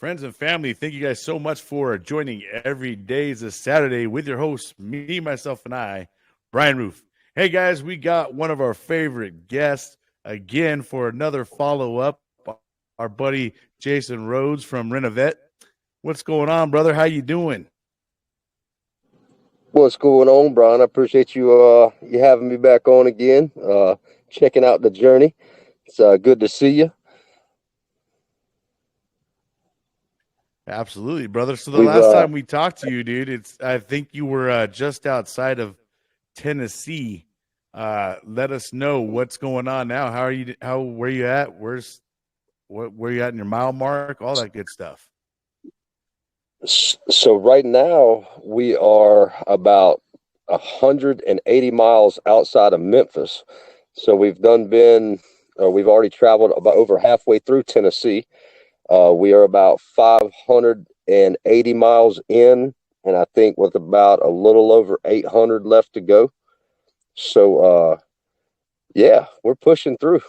Friends and family, thank you guys so much for joining Every Day is a Saturday with your hosts, me, myself, and I, Brian Roof. Hey guys, we got one of our favorite guests again for another follow-up, our buddy Jason Rhodes from Renovet. What's going on, brother? How you doing? What's going on, Brian? I appreciate you having me back on again. Checking out the journey. It's good to see you. Absolutely, brother. So the We've last time we talked to you, dude, I think you were just outside of Tennessee. Let us know what's going on now. How are you? Where you at? Where you at in your mile mark? All that good stuff. So right now we are about 180 miles outside of Memphis. So we've already traveled about over halfway through Tennessee. We are about 580 miles in, and I think with about a little over 800 left to go. So, yeah, we're pushing through.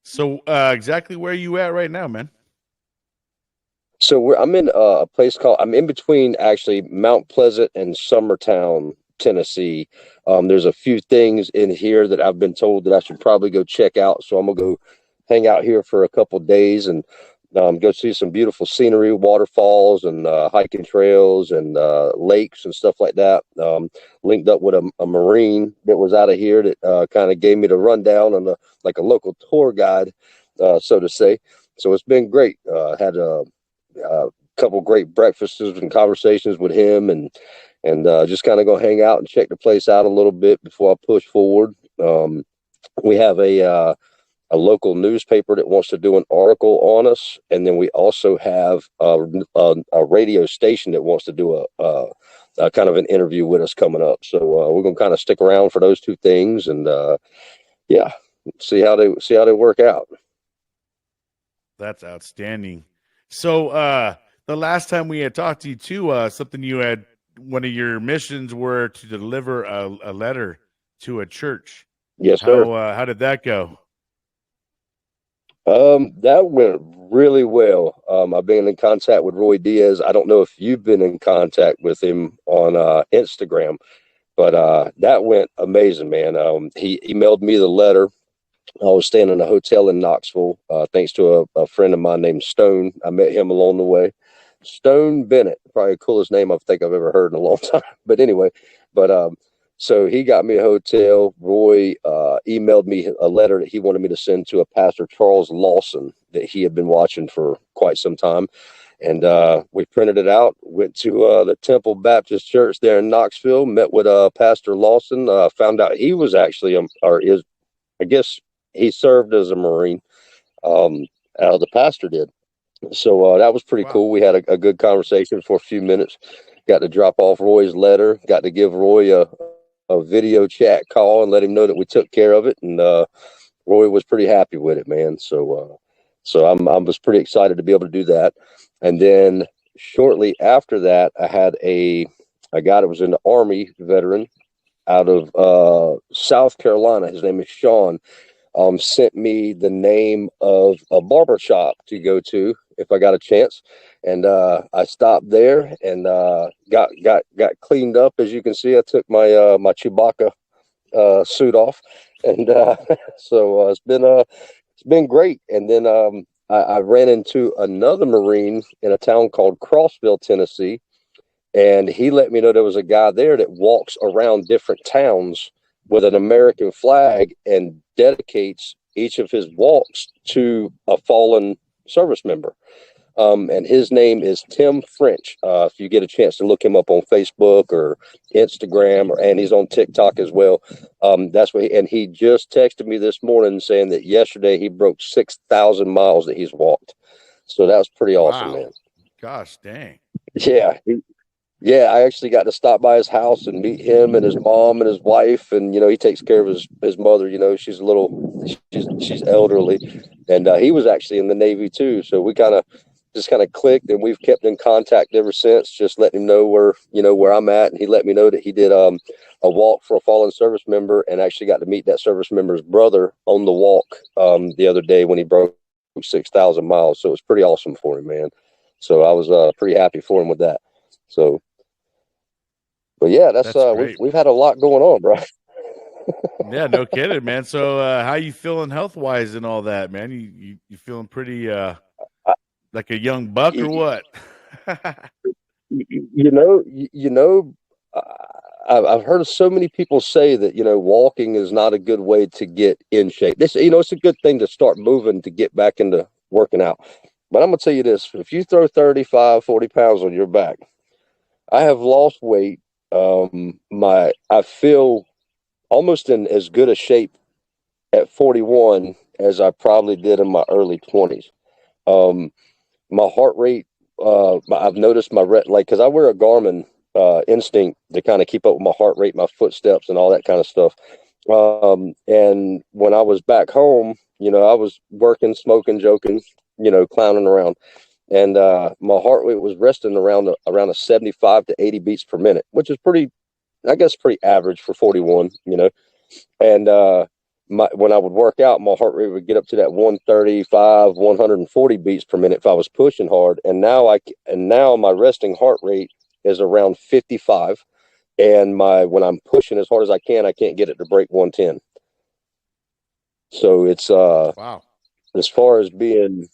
So, exactly where are you at right now, man? So I'm in a place I'm in between actually Mount Pleasant and Summertown, Tennessee. There's a few things in here that I've been told that I should probably go check out. So I'm gonna go hang out here for a couple of days and go see some beautiful scenery, waterfalls and hiking trails and lakes and stuff like that. Linked up with a Marine that was out of here that kind of gave me the rundown on like a local tour guide, so to say. So it's been great. Had a couple great breakfasts and conversations with him, and just kind of go hang out and check the place out a little bit before I push forward. We have a local newspaper that wants to do an article on us, and then we also have a radio station that wants to do a kind of an interview with us coming up. So we're gonna kind of stick around for those two things, and yeah, see how they work out. That's outstanding. So, the last time we had talked to you too, something you had, one of your missions were to deliver a letter to a church. Yes, sir. How did that go? That went really well. I've been in contact with Roy Diaz. I don't know if you've been in contact with him on Instagram, but that went amazing, man. He emailed me the letter. I was staying in a hotel in Knoxville, thanks to a friend of mine named Stone. I met him along the way. Stone Bennett, probably the coolest name I think I've ever heard in a long time. But anyway, so he got me a hotel. Roy emailed me a letter that he wanted me to send to a pastor, Charles Lawson, that he had been watching for quite some time. And we printed it out, went to the Temple Baptist Church there in Knoxville, met with Pastor Lawson, found out he was actually, I guess he served as a Marine. The pastor did. So that was pretty cool. We had a good conversation for a few minutes. Got to drop off Roy's letter. Got to give Roy a video chat call and let him know that we took care of it. And Roy was pretty happy with it, man. So I was pretty excited to be able to do that. And then shortly after that, I had a guy that was in the Army, veteran, out of South Carolina. His name is Sean. Sent me the name of a barber shop to go to if I got a chance, and I stopped there and got cleaned up. As you can see, I took my Chewbacca suit off, and so it's been great. And then I ran into another Marine in a town called Crossville, Tennessee, and he let me know there was a guy there that walks around different towns with an American flag and dedicates each of his walks to a fallen service member. And his name is Tim French. If you get a chance to look him up on Facebook or Instagram, and he's on TikTok as well. That's what and he just texted me this morning saying that yesterday he broke 6,000 miles that he's walked. So that was pretty awesome, man. Gosh, dang. Yeah. Yeah, I actually got to stop by his house and meet him and his mom and his wife, and he takes care of his mother. She's she's elderly, and he was actually in the Navy too. So we kind of clicked, and we've kept in contact ever since. Just letting him know where I'm at, and he let me know that he did a walk for a fallen service member, and actually got to meet that service member's brother on the walk the other day when he broke 6,000 miles. So it was pretty awesome for him, man. So I was pretty happy for him with that. So, but yeah, that's That's we've great. we've had a lot going on, bro. Yeah, no kidding, man. So how you feeling health wise and all that, man? You feeling pretty like a young buck or what? You know, I've heard of so many people say that, walking is not a good way to get in shape. It's a good thing to start moving to get back into working out. But I'm going to tell you this, if you throw 35, 40 pounds on your back, I have lost weight. I feel almost in as good a shape at 41 as I probably did in my early 20s. Um, my heart rate, I've noticed because I wear a Garmin Instinct to kind of keep up with my heart rate, my footsteps, and all that kind of stuff. And when I was back home, I was working, smoking, joking, clowning around, and my heart rate was resting around a 75 to 80 beats per minute, which is I guess, pretty average for 41. And when I would work out, my heart rate would get up to that 135, 140 beats per minute if I was pushing hard. And now my resting heart rate is around 55. And when I'm pushing as hard as I can't get it to break 110. So it's Wow. as far as being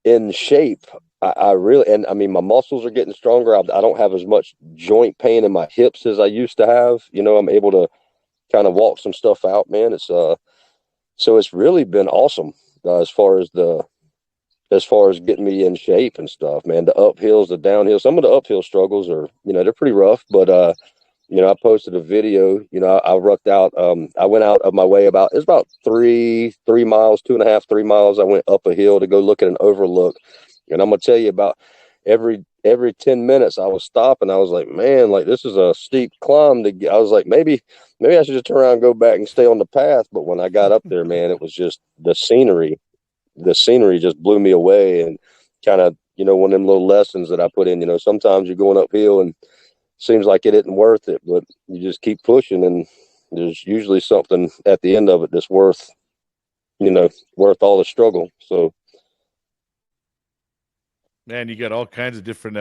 in shape, I really, and I mean, my muscles are getting stronger. I don't have as much joint pain in my hips as I used to have. I'm able to kind of walk some stuff out, man. So it's really been awesome as far as getting me in shape and stuff, man. The uphills, the downhills, some of the uphill struggles are, they're pretty rough, but I posted a video, I rucked out, I went out of my way it's about 3 miles, 2.5, 3 miles. I went up a hill to go look at an overlook. And I'm going to tell you about every 10 minutes I was stopping. I was like, man, like this is a steep climb to get. I was like, maybe I should just turn around and go back and stay on the path. But when I got up there, man, it was just the scenery just blew me away, and kind of, one of them little lessons that I put in, sometimes you're going uphill and seems like it isn't worth it, but you just keep pushing, and there's usually something at the end of it that's worth all the struggle. So, Man, you got all kinds of different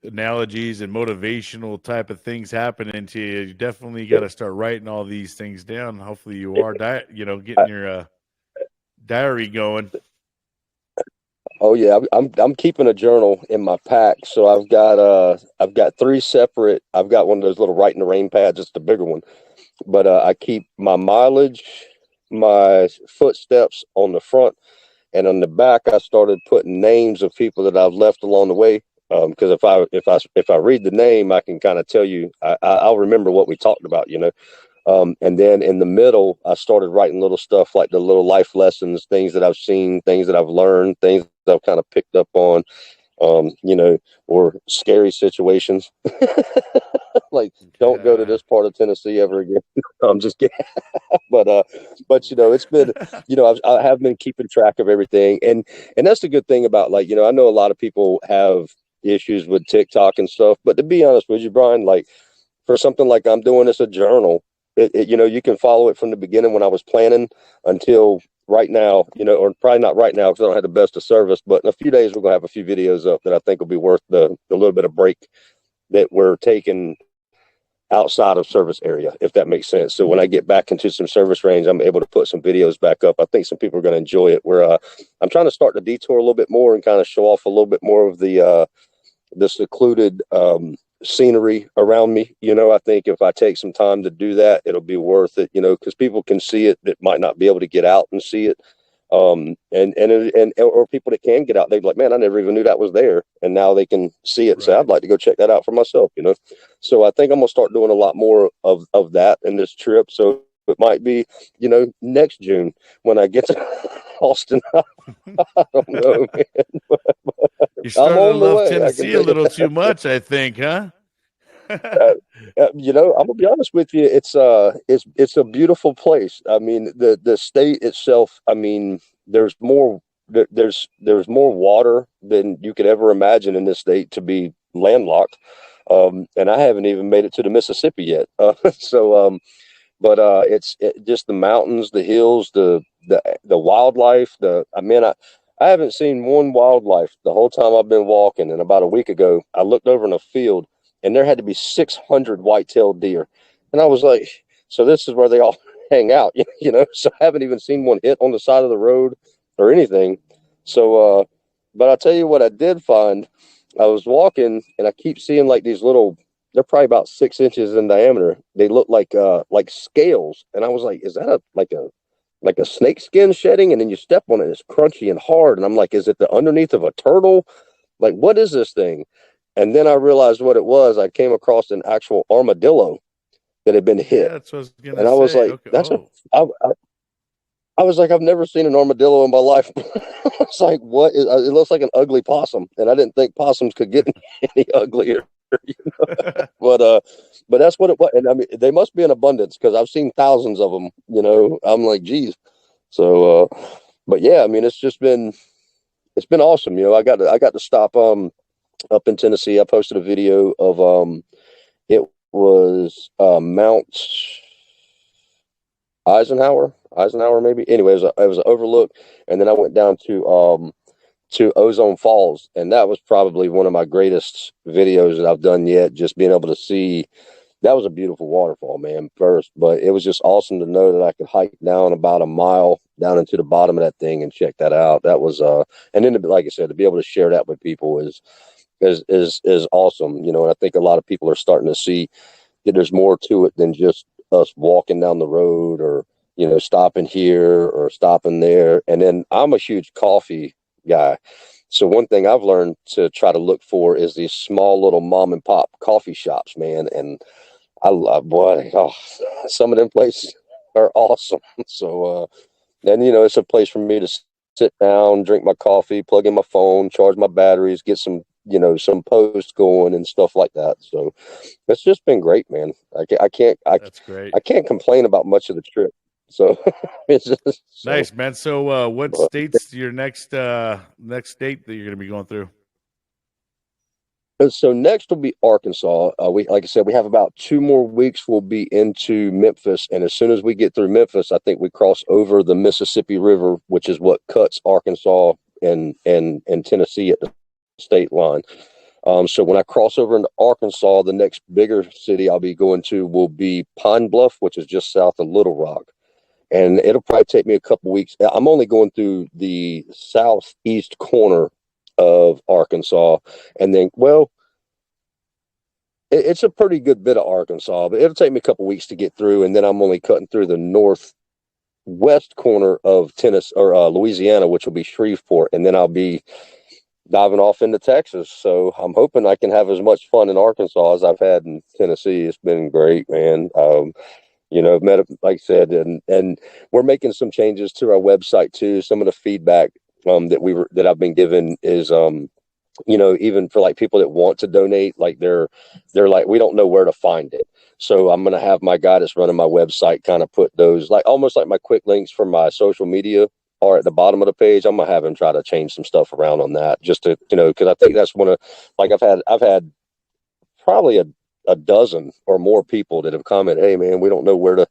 analogies and motivational type of things happening to you. You definitely got to start writing all these things down. Hopefully you are getting your diary going. oh yeah, I'm keeping a journal in my pack. So I've got three separate. I've got one of those little write in the rain pads, just a bigger one. But I keep my mileage, my footsteps on the front, and on the back, I started putting names of people that I've left along the way. Because if I read the name, I can kind of tell you. I'll remember what we talked about. And then in the middle, I started writing little stuff like the little life lessons, things that I've seen, things that I've learned, things that I've kind of picked up on, or scary situations. Like, don't go to this part of Tennessee ever again. I'm just kidding. but it's been, I have been keeping track of everything. And that's the good thing about, like, I know a lot of people have issues with TikTok and stuff, but to be honest with you, Brian, like, for something like I'm doing this a journal, you can follow it from the beginning when I was planning until right now, or probably not right now because I don't have the best of service, but in a few days we're going to have a few videos up that I think will be worth the little bit of break that we're taking outside of service area, if that makes sense. So when I get back into some service range, I'm able to put some videos back up. I think some people are going to enjoy it. Where I'm trying to start the detour a little bit more and kind of show off a little bit more of the secluded scenery around me. I think if I take some time to do that, it'll be worth it, because people can see it that might not be able to get out and see it. Or people that can get out, they're like, man, I never even knew that was there. And now they can see it and say, I'd like to go check that out for myself, So I think I'm going to start doing a lot more of that in this trip. So it might be, next June when I get to Austin. I don't know, man. You're starting to I'm on the love way. Tennessee a little too much, I think, huh? I'm gonna be honest with you. It's a beautiful place. I mean, the state itself. I mean, there's more more water than you could ever imagine in this state to be landlocked. And I haven't even made it to the Mississippi yet. So but just the mountains, the hills, the wildlife. I haven't seen one wildlife the whole time I've been walking. And about a week ago, I looked over in a field, and there had to be 600 white-tailed deer, and I was like, so this is where they all hang out, you know. So I haven't even seen one hit on the side of the road or anything. So, but I'll tell you what I did find. I was walking, and I keep seeing like these little. They're probably about 6 inches in diameter. They look like scales, and I was like, "Is that a snake skin shedding?" And then you step on it, it's crunchy and hard, and I'm like, "Is it the underneath of a turtle? Like, what is this thing?" And then I realized what it was. I came across an actual armadillo that had been Yeah, hit, that's what I was gonna and I was say. like, Okay. "That's a." Oh, I was like, I've never seen an armadillo in my life. It's like, what? It looks like an ugly possum, and I didn't think possums could get any uglier. But but that's what it was, and I mean, they must be in abundance because I've seen thousands of them. You know, I'm like, geez. So, but yeah, I mean, it's been awesome. You know, I got to stop up in Tennessee. I posted a video of it was Mount Eisenhower maybe. Anyway, it was an overlook, and then I went down to Ozone Falls, and that was probably one of my greatest videos that I've done yet. Just being able to see that was a beautiful waterfall, man. First, but it was just awesome to know that I could hike down about a mile down into the bottom of that thing and check that out. That was and then like I said, to be able to share that with people is awesome. You know, and I think a lot of people are starting to see that there's more to it than just us walking down the road or stopping here or stopping there. And then I'm a huge coffee guy. So one thing I've learned to try to look for is these small little mom and pop coffee shops, man. And I love, boy, oh, some of them places are awesome. So, then, it's a place for me to sit down, drink my coffee, plug in my phone, charge my batteries, get some posts going and stuff like that. So it's just been great, man. that's great. I can't complain about much of the trip. So it's just Nice, man. So, what but state's your next state that you're gonna be going through? so next will be Arkansas. Like I said, we have about 2 more weeks. We'll be into Memphis, and as soon as we get through Memphis, I think we cross over the Mississippi River, which is what cuts Arkansas and Tennessee at the state line. So when I cross over into Arkansas, the next bigger city I'll be going to will be Pine Bluff, which is just south of Little Rock, and it'll probably take me a couple weeks. I'm only going through the southeast corner of Arkansas, and then, well, it's a pretty good bit of Arkansas, but it'll take me a couple weeks to get through, and then I'm only cutting through the northwest corner of Tennessee or Louisiana, which will be Shreveport, and then I'll be diving off into Texas. So I'm hoping I can have as much fun in Arkansas as I've had in Tennessee. It's been great, man. Met, like I said, and we're making some changes to our website too. Some of the feedback that I've been given is even for like people that want to donate, like they're like, we don't know where to find it. So I'm gonna have my guy that's running my website kind of put those, like almost like my quick links for my social media are at the bottom of the page. I'm gonna have him try to change some stuff around on that, just to because I think that's one of, like, I've had probably a dozen or more people that have commented, hey man, we don't know where to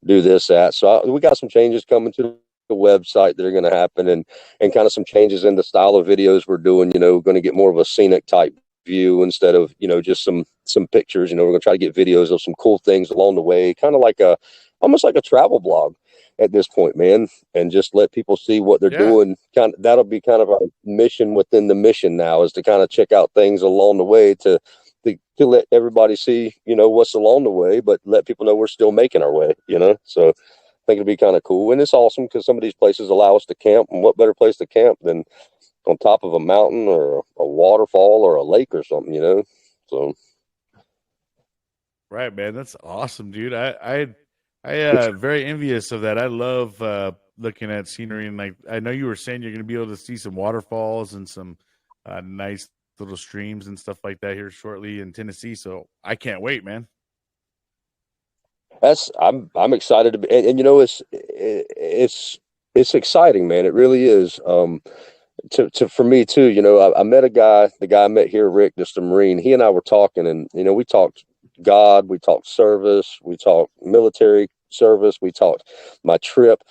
do this at. So we got some changes coming to the website that are going to happen, and kind of some changes in the style of videos we're doing. Going to get more of a scenic type view instead of just some pictures. We're going to try to get videos of some cool things along the way, kind of like almost like a travel blog at this point, man, and just let people see what they're Yeah, doing. Kind of, that'll be kind of our mission within the mission now, is to kind of check out things along the way to let everybody see, what's along the way, but let people know we're still making our way. So I think it'd be kind of cool. And it's awesome because some of these places allow us to camp, and what better place to camp than on top of a mountain or a waterfall or a lake or something. So right, man. That's awesome, dude. I very envious of that. I love looking at scenery, and like I know you were saying you're gonna be able to see some waterfalls and some nice little streams and stuff like that here shortly in Tennessee. So I can't wait, man. I'm excited to be, and it's exciting, man. It really is. To for me too, I met the guy I met here, Rick, just a Marine. He and I were talking, and we talked God, we talked service, we talked military service. We talked my trip,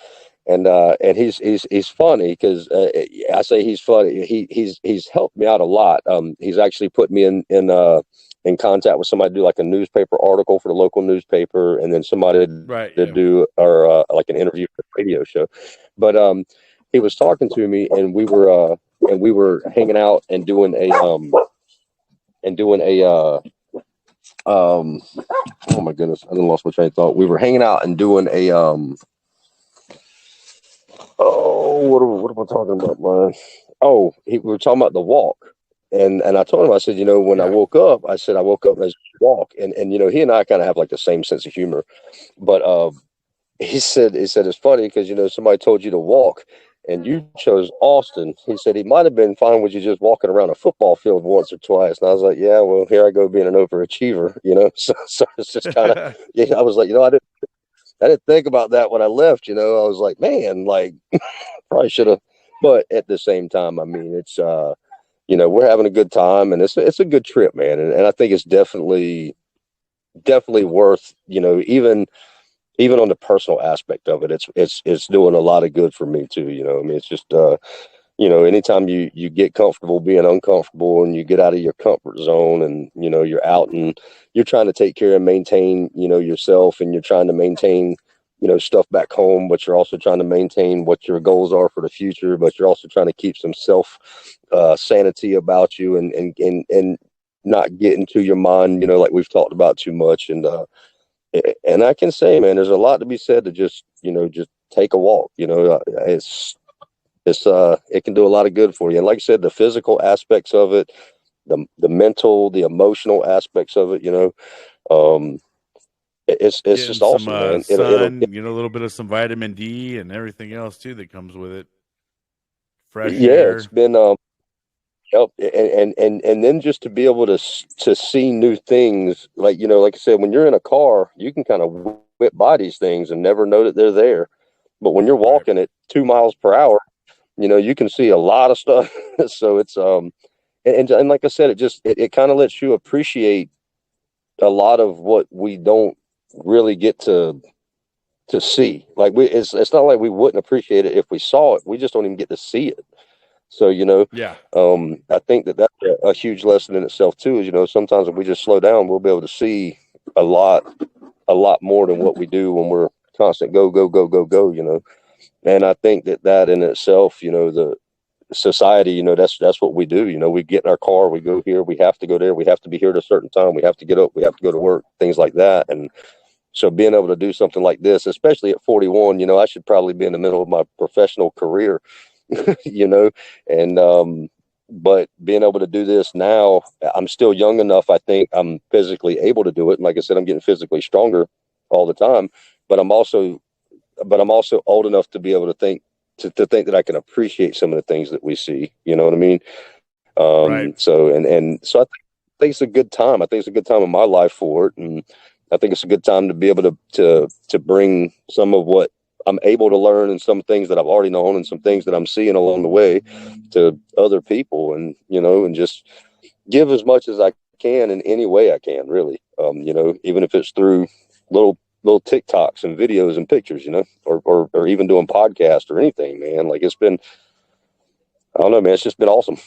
and he's funny because I say he's funny. He's helped me out a lot. He's actually put me in contact with somebody to do like a newspaper article for the local newspaper, and then somebody Right. to Yeah. do or like an interview for the radio show. But he was talking to me, and we were hanging out and doing a oh my goodness, I done lost my train of thought. We were hanging out and doing a what am I talking about, man? Oh, we were talking about the walk. And I told him, I said, when I Yeah. woke up, I woke up as a walk. And he and I kind of have like the same sense of humor. But he said it's funny because, somebody told you to walk and you chose Austin. He said he might have been fine with you just walking around a football field once or twice. And I was like, yeah, well, here I go being an overachiever, So it's just kind of, yeah, I was like, I didn't think about that when I left, I was like, man, like probably should have. But at the same time, I mean, it's, we're having a good time and it's a good trip, man. And I think it's definitely worth, even on the personal aspect of it, it's doing a lot of good for me too. I mean, it's just, anytime you get comfortable being uncomfortable and you get out of your comfort zone and, you're out and you're trying to take care and maintain, yourself, and you're trying to maintain, stuff back home, but you're also trying to maintain what your goals are for the future, but you're also trying to keep some self sanity about you and not get into your mind, like we've talked about too much. And I can say, man, there's a lot to be said to just take a walk. It can do a lot of good for you. And like I said, the physical aspects of it, the mental, the emotional aspects of it, it's Getting just some awesome, man. sun, a little bit of some vitamin D and everything else too that comes with it. Fresh yeah, it's air. been, yep. And then just to be able to see new things, like, like I said, when you're in a car, you can kind of whip by these things and never know that they're there. But when you're Right. walking at 2 miles per hour, you can see a lot of stuff. So it's, and like I said, it kind of lets you appreciate a lot of what we don't really get to see. Like it's not like we wouldn't appreciate it if we saw it. We just don't even get to see it. So, Yeah. I think that that's a huge lesson in itself too, is, sometimes if we just slow down, we'll be able to see a lot more than what we do when we're constant go, go, go, go, go. And I think that in itself, the society, that's what we do. We get in our car, we go here, we have to go there, we have to be here at a certain time, we have to get up, we have to go to work, things like that. And so being able to do something like this, especially at 41, I should probably be in the middle of my professional career, you know, and, but being able to do this now, I'm still young enough. I think I'm physically able to do it. And like I said, I'm getting physically stronger all the time, but I'm also old enough to be able to think, to think that I can appreciate some of the things that we see, you know what I mean? Right. So I think it's a good time. I think it's a good time in my life for it. And I think it's a good time to be able to bring some of what I'm able to learn and some things that I've already known and some things that I'm seeing along the way to other people, and, and just give as much as I can in any way I can, really. Even if it's through little TikToks and videos and pictures, or even doing podcasts or anything, man. Like, it's been, I don't know, man, it's just been awesome.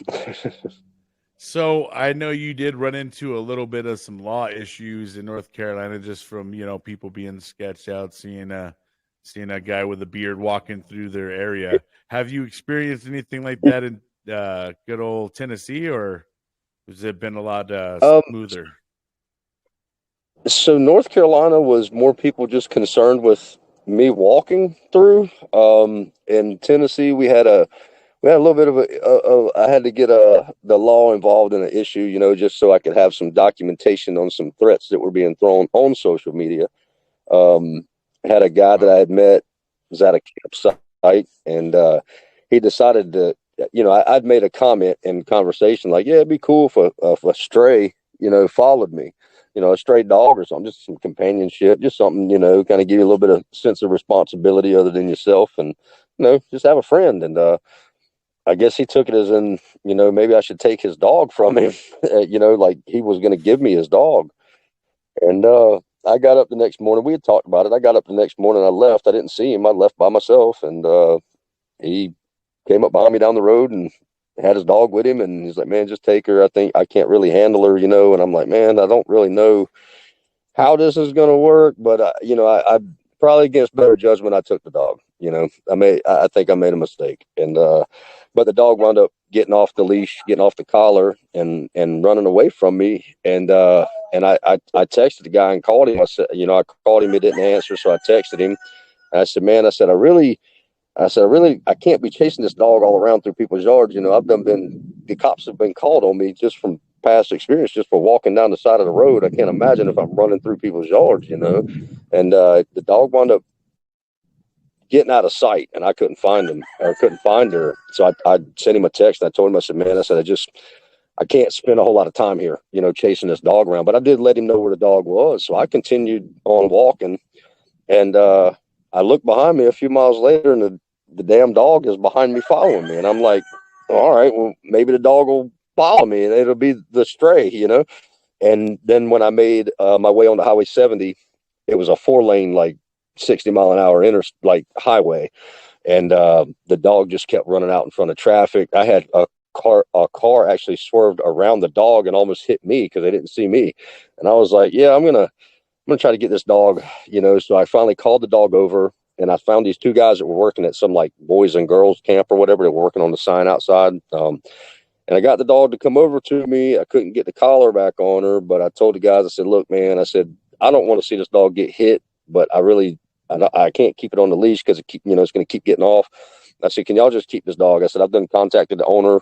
So I know you did run into a little bit of some law issues in North Carolina, just from people being sketched out, seeing a guy with a beard walking through their area. Have you experienced anything like that in good old Tennessee, or has it been a lot smoother? So North Carolina was more people just concerned with me walking through. In Tennessee, we had a little bit of I had to get the law involved in an issue, just so I could have some documentation on some threats that were being thrown on social media. Had a guy that I had met, was at a campsite, and he decided to, I'd made a comment in conversation like, yeah, it'd be cool if a stray, followed me, a stray dog or something, just some companionship, just something, kind of give you a little bit of sense of responsibility other than yourself, and, just have a friend. And I guess he took it as in, maybe I should take his dog from him, like he was going to give me his dog. And I got up the next morning. We had talked about it. I got up the next morning. I left. I didn't see him. I left by myself, and he came up behind me down the road and had his dog with him. And he's like, "Man, just take her. I think I can't really handle her, you know." And I'm like, "Man, I don't really know how this is going to work, but I probably against better judgment, I took the dog. I think I made a mistake, and but the dog wound up getting off the leash, getting off the collar, and running away from me. And I texted the guy and called him. I said, I called him, he didn't answer, so I texted him. And I said, "Man," I can't be chasing this dog all around through people's yards. The cops have been called on me just from past experience, just for walking down the side of the road. I can't imagine if I'm running through people's yards. And the dog wound up getting out of sight, and I couldn't find him, or couldn't find her. So I sent him a text, and I told him, I said, "Man," I said, I can't spend a whole lot of time here, chasing this dog around. But I did let him know where the dog was. So I continued on walking, and I looked behind me a few miles later, and the damn dog is behind me following me. And I'm like, all right, well, maybe the dog will follow me and it'll be the stray. And then when I made my way onto Highway 70, it was a 4-lane, like 60-mile-an-hour highway. And the dog just kept running out in front of traffic. I had a car actually swerved around the dog and almost hit me because they didn't see me. And I was like, yeah, I'm going to try to get this dog, So I finally called the dog over, and I found these two guys that were working at some like boys and girls camp or whatever. They were working on the sign outside. And I got the dog to come over to me. I couldn't get the collar back on her, but I told the guys, I said, "Look, man," I said, "I don't want to see this dog get hit, but I can't keep it on the leash because it's going to keep getting off." I said, "Can y'all just keep this dog?" I said, "I've done contacted the owner,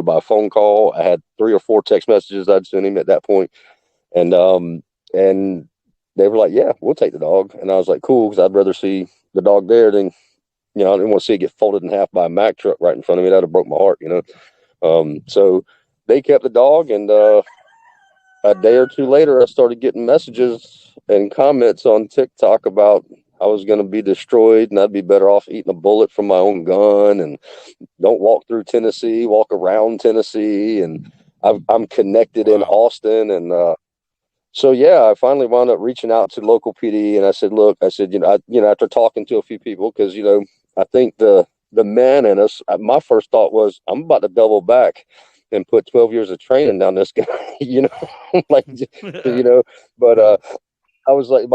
by phone call. I had 3 or 4 text messages I'd sent him at that point. And they were like, "Yeah, we'll take the dog." And I was like, "Cool," because I'd rather see the dog there than, I didn't want to see it get folded in half by a Mack truck right in front of me. That'd have broke my heart. So they kept the dog, and a day or two later, I started getting messages and comments on TikTok about I was going to be destroyed and I'd be better off eating a bullet from my own gun, and don't walk through Tennessee, walk around Tennessee. And I'm connected in Austin. And so, yeah, I finally wound up reaching out to local PD, and I said, "Look," I said, after talking to a few people, because, I think the man in us, my first thought was, I'm about to double back and put 12 years of training down this guy, like, but I was like,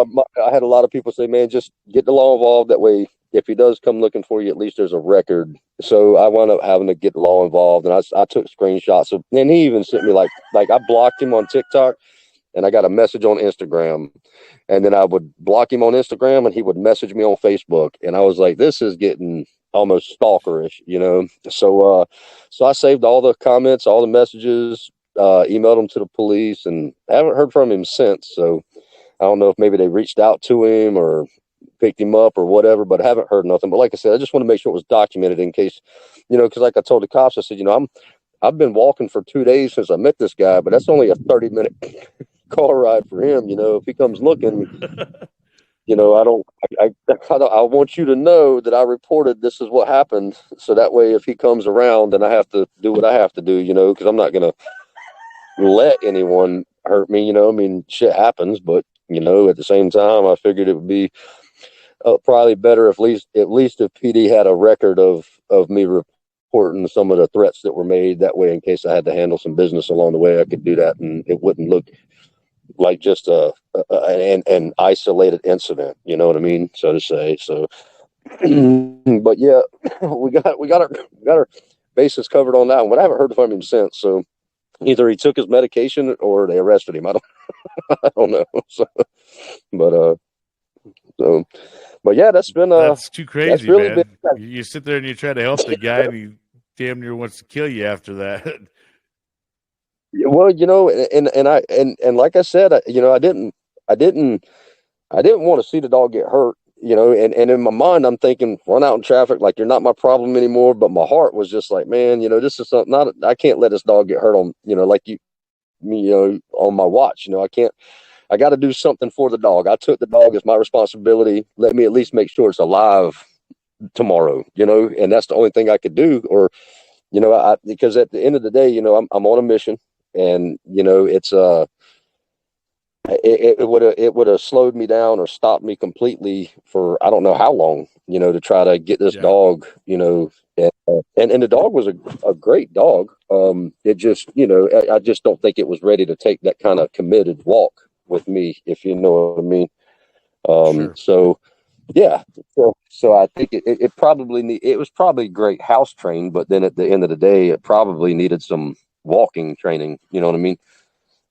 I had a lot of people say, "Man, just get the law involved. That way, if he does come looking for you, at least there's a record." So I wound up having to get the law involved, and I took screenshots of, and he even sent me like I blocked him on TikTok, and I got a message on Instagram, and then I would block him on Instagram, and he would message me on Facebook, and I was like, this is getting almost stalkerish, So I saved all the comments, all the messages, emailed them to the police, and I haven't heard from him since. So I don't know if maybe they reached out to him or picked him up or whatever, but I haven't heard nothing. But like I said, I just want to make sure it was documented in case, because like I told the cops, I said, I've been walking for 2 days since I met this guy, but that's only a 30-minute car ride for him. If he comes looking, I want you to know that I reported this is what happened. So that way, if he comes around, then I have to do what I have to do, because I'm not going to let anyone hurt me. Shit happens, but at the same time, I figured it would be probably better at least if PD had a record of me reporting some of the threats that were made. That way, in case I had to handle some business along the way, I could do that, and it wouldn't look like just an isolated incident. You know what I mean, so to say. So, but yeah, we got our bases covered on that one. But I haven't heard from him since. So either he took his medication or they arrested him. I don't know. But yeah, that's been that's too crazy, that's really man. You sit there and you try to help the guy, and he damn near wants to kill you after that. Well, and like I said, I didn't want to see the dog get hurt, and in my mind, I'm thinking, run out in traffic, like you're not my problem anymore. But my heart was just like, man, this is something, I can't let this dog get hurt on, on my watch. I got to do something for the dog. I took the dog as my responsibility. Let me at least make sure it's alive tomorrow, and that's the only thing I could do. Or, because at the end of the day, I'm on a mission, and, it's, it would have slowed me down or stopped me completely for I don't know how long, to try to get this Yeah, dog, and the dog was a great dog. It just, I just don't think it was ready to take that kind of committed walk with me, if you know what I mean. sure. So yeah, so I think it probably it was probably great house trained, but then at the end of the day, it probably needed some walking training. You know what I mean?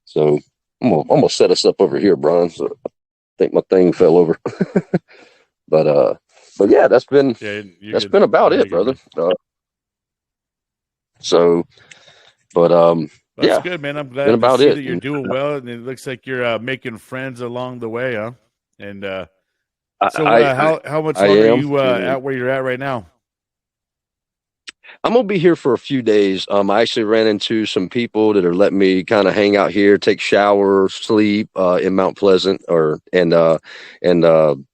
So I'm gonna set us up over here, Brian. So I think my thing fell over, but but yeah, Yeah, you're that's good. been about No, you're it, good, brother. man. So, but That's yeah, good, man. I'm been glad to about see it. that you're And doing well, and it looks like you're making friends along the way, huh? And so, I how much I longer are am. you at where you're at right now? I'm gonna be here for a few days. I actually ran into some people that are letting me kind of hang out here, take shower, sleep in Mount Pleasant, and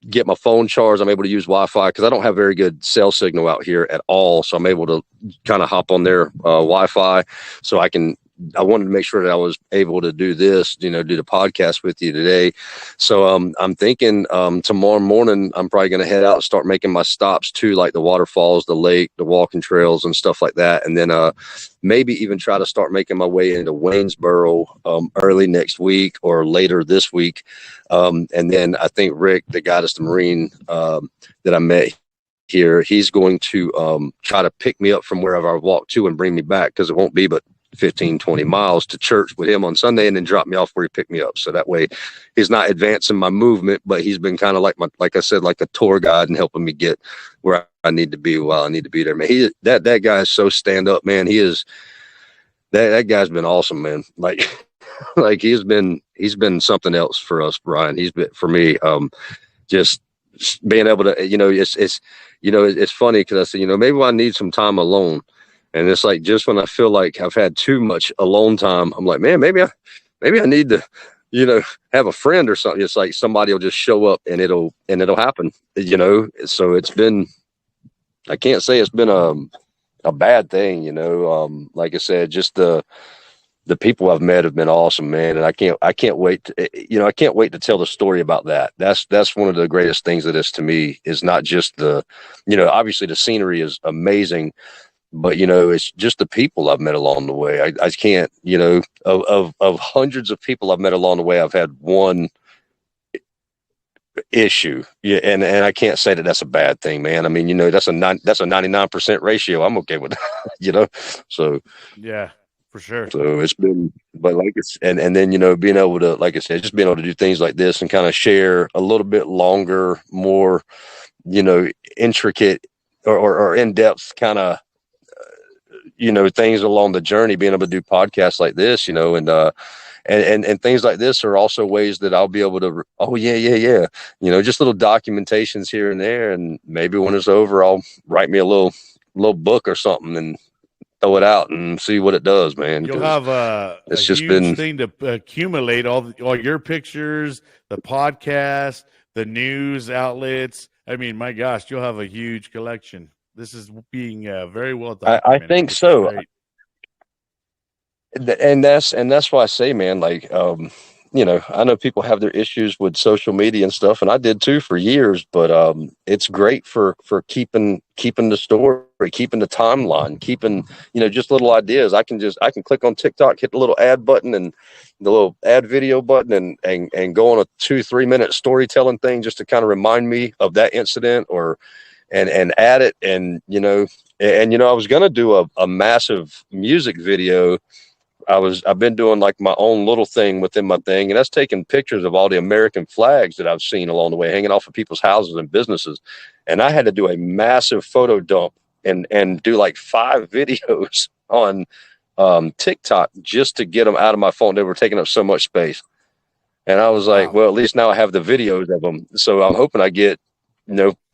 get my phone charged. I'm able to use Wi-Fi because I don't have very good cell signal out here at all. So I'm able to kind of hop on their Wi-Fi, so I can. I wanted to make sure that I was able to do this, do the podcast with you today. So I'm thinking tomorrow morning I'm probably going to head out and start making my stops to like the waterfalls, the lake, the walking trails, and stuff like that, and then maybe even try to start making my way into Waynesboro early next week or later this week. And then I think Rick, the guy that's the Marine that I met here, he's going to try to pick me up from wherever I walk to and bring me back because it won't be but 15-20 miles to church with him on Sunday and then drop me off where he picked me up. So that way he's not advancing my movement, but he's been kind of like I said, like a tour guide and helping me get where I need to be while I need to be there, man. That guy is so stand up, man. He is that guy's been awesome, man. Like like he's been something else for us, Brian. He's been for me, just being able to, it's funny because I said, maybe I need some time alone. And it's like just when I feel like I've had too much alone time, I'm like, man, maybe I need to, have a friend or something. It's like somebody will just show up and it'll happen, So it's been, I can't say it's been a bad thing, like I said, just the people I've met have been awesome, man. And I can't wait to, I can't wait to tell the story about that. That's one of the greatest things of this to me is not just obviously the scenery is amazing, but it's just the people I've met along the way. I can't, of hundreds of people I've met along the way, I've had one issue. Yeah. And I can't say that that's a bad thing, man. I mean, that's a 99% ratio. I'm okay with that, so. Yeah, for sure. So it's been, but like it's, and then, being able to, like I said, just being able to do things like this and kind of share a little bit longer, more, intricate or in-depth kind of, things along the journey, being able to do podcasts like this, and things like this are also ways that I'll be able to, oh yeah. Just little documentations here and there. And maybe when it's over, I'll write me a little book or something and throw it out and see what it does, man. You'll Cause have a it's just huge been, thing to accumulate all your pictures, the podcast, the news outlets. I mean, my gosh, you'll have a huge collection. This is being very well I documented, think which is so. great. And that's why I say, man, like, I know people have their issues with social media and stuff, and I did too for years, but it's great for keeping the story, keeping the timeline, keeping, just little ideas. I can click on TikTok, hit the little ad button and the little ad video button and go on a 2-3 minute storytelling thing just to kind of remind me of that incident or and add it. And I was gonna do a massive music video. I've been doing like my own little thing within my thing, and that's taking pictures of all the American flags that I've seen along the way, hanging off of people's houses and businesses. And I had to do a massive photo dump and do like 5 videos on TikTok just to get them out of my phone. They were taking up so much space. And I was like, Wow. well, at least now I have the videos of them. So I'm hoping I get,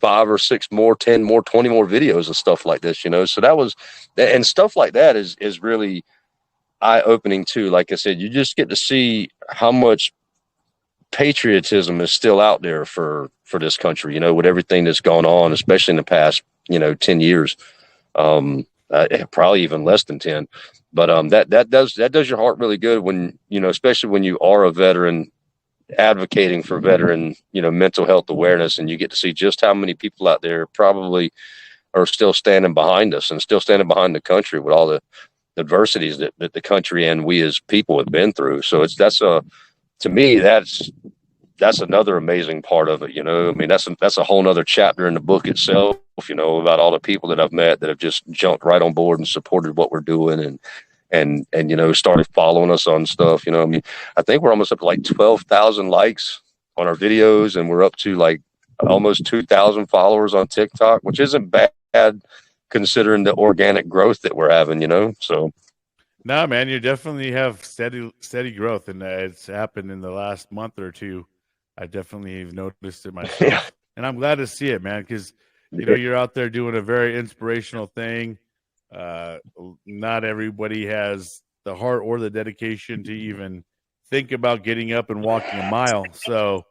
5 or 6 more, 10 more, 20 more videos of stuff like this, So that was, and stuff like that is really eye-opening too. Like I said, you just get to see how much patriotism is still out there for this country, with everything that's gone on, especially in the past, 10 years, probably even less than 10. But that does your heart really good when, especially when you are a veteran advocating for veteran, mental health awareness, and you get to see just how many people out there probably are still standing behind us and still standing behind the country with all the adversities that the country and we as people have been through. So to me, that's another amazing part of it. I mean, that's a whole nother chapter in the book itself, about all the people that I've met that have just jumped right on board and supported what we're doing and started following us on stuff. I mean, I think we're almost up to like 12,000 likes on our videos, and we're up to like almost 2,000 followers on TikTok, which isn't bad considering the organic growth that we're having, so. No, man, you definitely have steady growth, and it's happened in the last month or two. I definitely have noticed it myself, Yeah. and I'm glad to see it, man, because you're out there doing a very inspirational thing. Not everybody has the heart or the dedication to even think about getting up and walking a mile. So,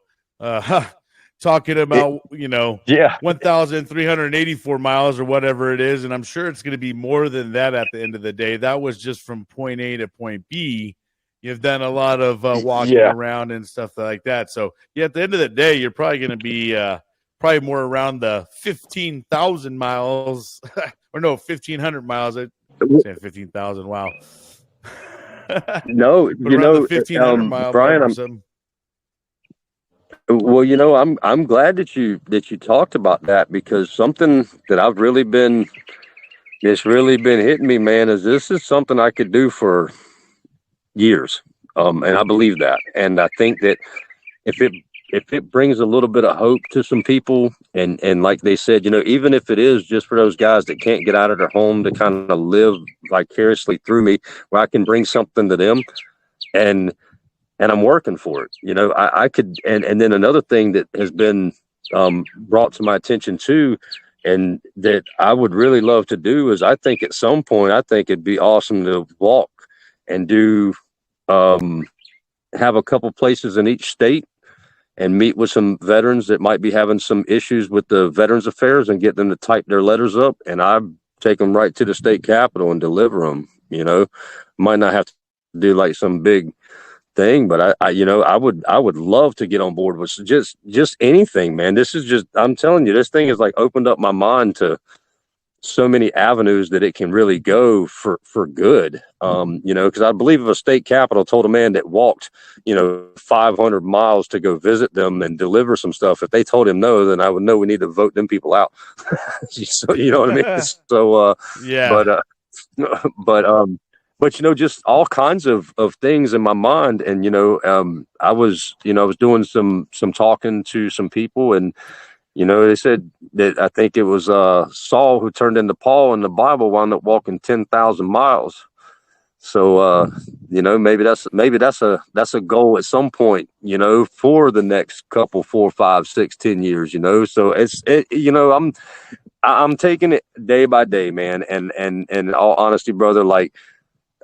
talking about, Yeah. 1,384 miles or whatever it is, and I'm sure it's going to be more than that at the end of the day. That was just from point A to point B. You've done a lot of walking around and stuff like that. So, at the end of the day, you're probably going to be probably more around the 15,000 miles or no, 1,500 miles. I'm saying 15,000. Wow. No, the 1,500 mile Brian, mark or something. Well, I'm glad that you talked about that, because something that it's really been hitting me, man, is this is something I could do for years. And I believe that. And I think that if it brings a little bit of hope to some people, and like they said, even if it is just for those guys that can't get out of their home to kind of live vicariously through me, where I can bring something to them, and I'm working for it. I could, and then another thing that has been brought to my attention too, and that I would really love to do, is I think at some point, I think it'd be awesome to walk and do, have a couple places in each state and meet with some veterans that might be having some issues with the Veterans Affairs, and get them to type their letters up, and I take them right to the state capitol and deliver them. Might not have to do like some big thing, but I would love to get on board with just anything, man. This is just, I'm telling you, this thing has like opened up my mind to so many avenues that it can really go for good. Because I believe if a state capitol told a man that walked 500 miles to go visit them and deliver some stuff, if they told him no, then I would know we need to vote them people out. So you know what I mean? So Yeah. But just all kinds of things in my mind. And I was doing some talking to some people, and they said that, I think it was Saul who turned into Paul in the Bible, wound up walking 10,000 miles. So maybe that's a goal at some point, for the next couple, 4, 5, 6, 10 years. So I'm taking it day by day, man. And in all honesty, brother, like,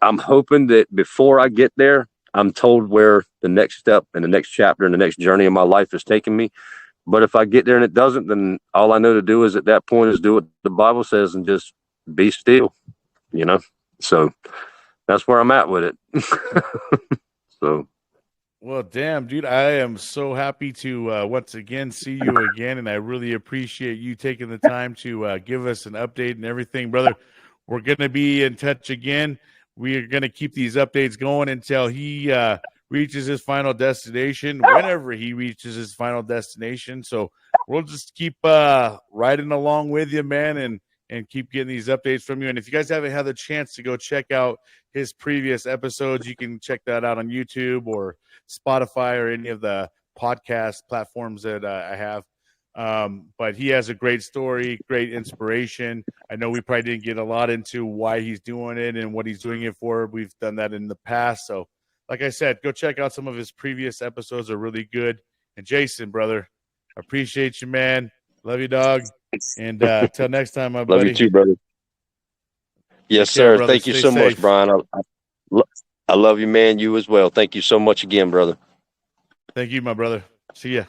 I'm hoping that before I get there, I'm told where the next step and the next chapter and the next journey of my life is taking me. But if I get there and it doesn't, then all I know to do is at that point is do what the Bible says and just be still, So that's where I'm at with it. So. Well, damn, dude, I am so happy to once again see you again, and I really appreciate you taking the time to give us an update and everything, brother. We're going to be in touch again. We are going to keep these updates going until he reaches his final destination, whenever he reaches his final destination. So we'll just keep riding along with you, man, and keep getting these updates from you. And if you guys haven't had the chance to go check out his previous episodes, you can check that out on YouTube or Spotify or any of the podcast platforms that I have. But he has a great story, great inspiration. I know we probably didn't get a lot into why he's doing it and what he's doing it for. We've done that in the past. So, like I said, go check out some of his previous episodes. They're really good. And Jason, brother, appreciate you, man. Love you, dog. And till next time, my buddy. Love you too, brother. Yes, sir. Brother. Thank you so much, Brian. I love you, man. You as well. Thank you so much again, brother. Thank you, my brother. See ya.